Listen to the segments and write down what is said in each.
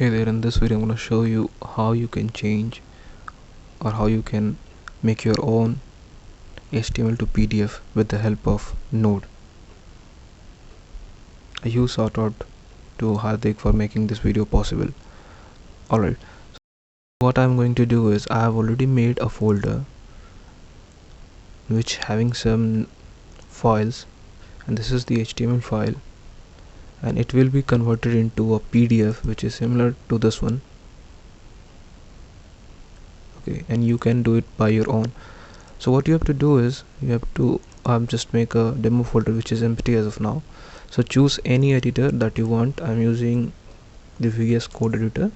Hey there, in this video I'm going to show you how you can change or how you can make your own HTML to PDF with the help of Node. A huge shout out to Hardik for making this video possible. Alright, so what I'm going to do is I have already made a folder which having some files, and this is the HTML file, and it will be converted into a PDF which is similar to this one. Okay, and you can do it by your own. So what you have to do is you have to just make a demo folder which is empty as of now. So choose any editor that you want. I'm using the VS Code editor.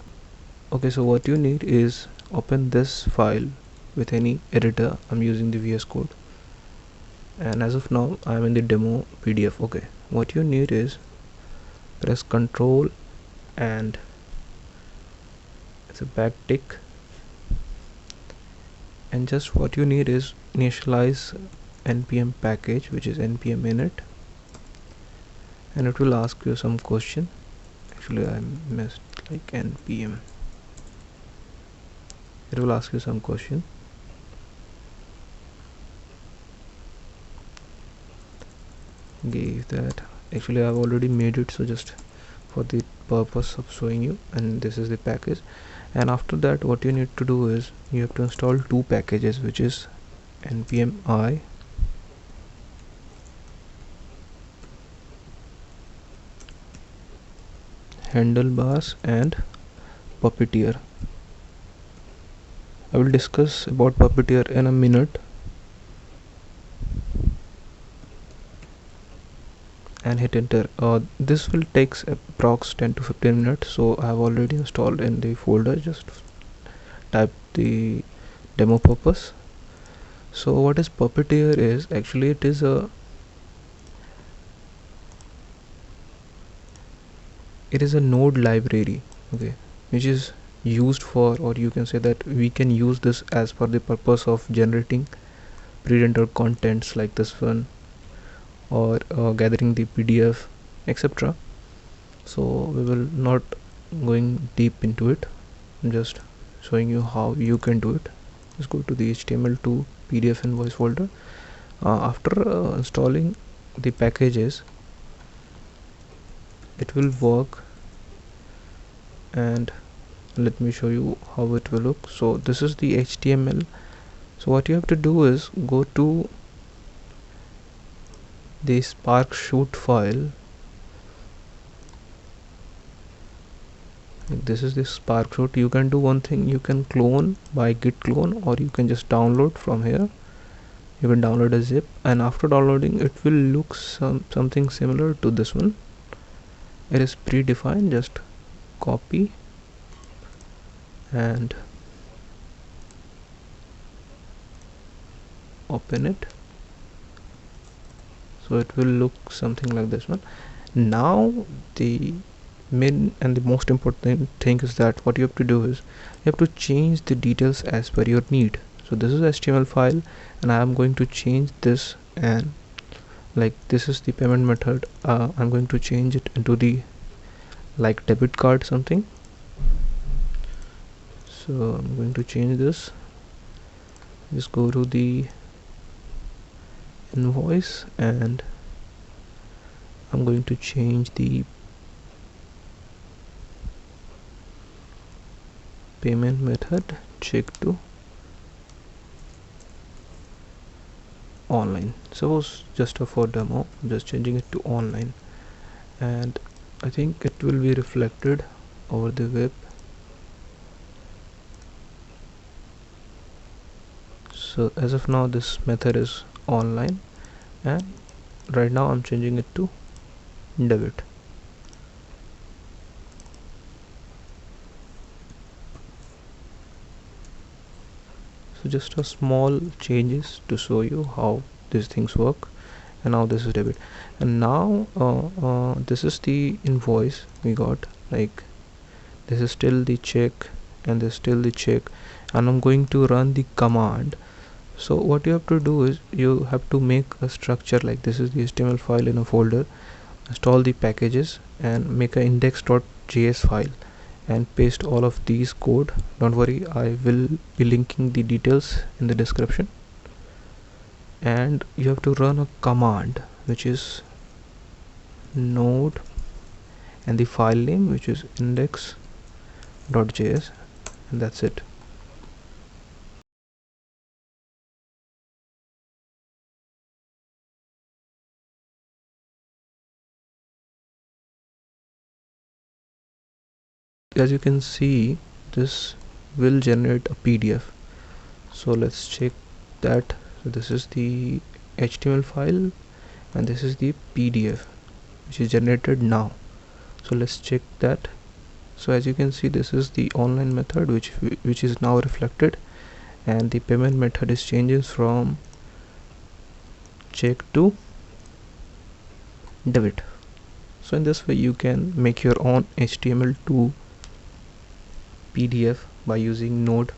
Okay, so what you need is open this file with any editor. I'm using the VS Code, and as of now I'm in the demo PDF. Okay, what you need is press Ctrl and it's a backtick, and just what you need is initialize npm package, which is npm init, and it will ask you some question. Actually I missed like npm. It will ask you some question. Give that. Actually I've already made it, so just for the purpose of showing you, and this is the package. And after that what you need to do is you have to install two packages, which is npm I Handlebars and Puppeteer. I will discuss about Puppeteer in a minute. And hit enter. This will take approx 10 to 15 minutes, so I have already installed in the folder. Just type the demo purpose. So what is Puppeteer is actually it is a node library, okay, which is used for, or you can say that we can use this as for the purpose of generating pre-rendered contents like this one, or gathering the PDF, etc. So we will not going deep into it. I'm just showing you how you can do it. Just go to the HTML to PDF invoice folder. After installing the packages, it will work, and let me show you how it will look. So this is the HTML. So what you have to do is go to the Sparksuite file. This is the Sparksuite. You can do one thing, you can clone by git clone, or you can just download from here. You can download a zip, and after downloading it will look something similar to this one. It is predefined. Just copy and open it, so it will look something like this one. Now the main and the most important thing is that what you have to do is you have to change the details as per your need. So this is HTML file, and I am going to change this, and like this is the payment method. I'm going to change it into the like debit card something. So I'm going to change this. Just go to the invoice, and I'm going to change the payment method check to online. Suppose just for demo, I'm just changing it to online, and I think it will be reflected over the web. So as of now this method is online, and right now I'm changing it to debit. So just a small changes to show you how these things work. And now this is debit, and now this is the invoice we got. Like this is still the check, and this is still the check, and I'm going to run the command. So what you have to do is you have to make a structure like this is the HTML file in a folder, install the packages, and make a index.js file, and paste all of these code. Don't worry, I will be linking the details in the description. And you have to run a command which is node and the file name which is index.js, and that's it. As you can see, this will generate a PDF. So let's check that. So this is the HTML file and this is the PDF which is generated now. So let's check that. So as you can see, this is the online method which is now reflected, and the payment method is changes from check to debit. So in this way you can make your own HTML to PDF by using Node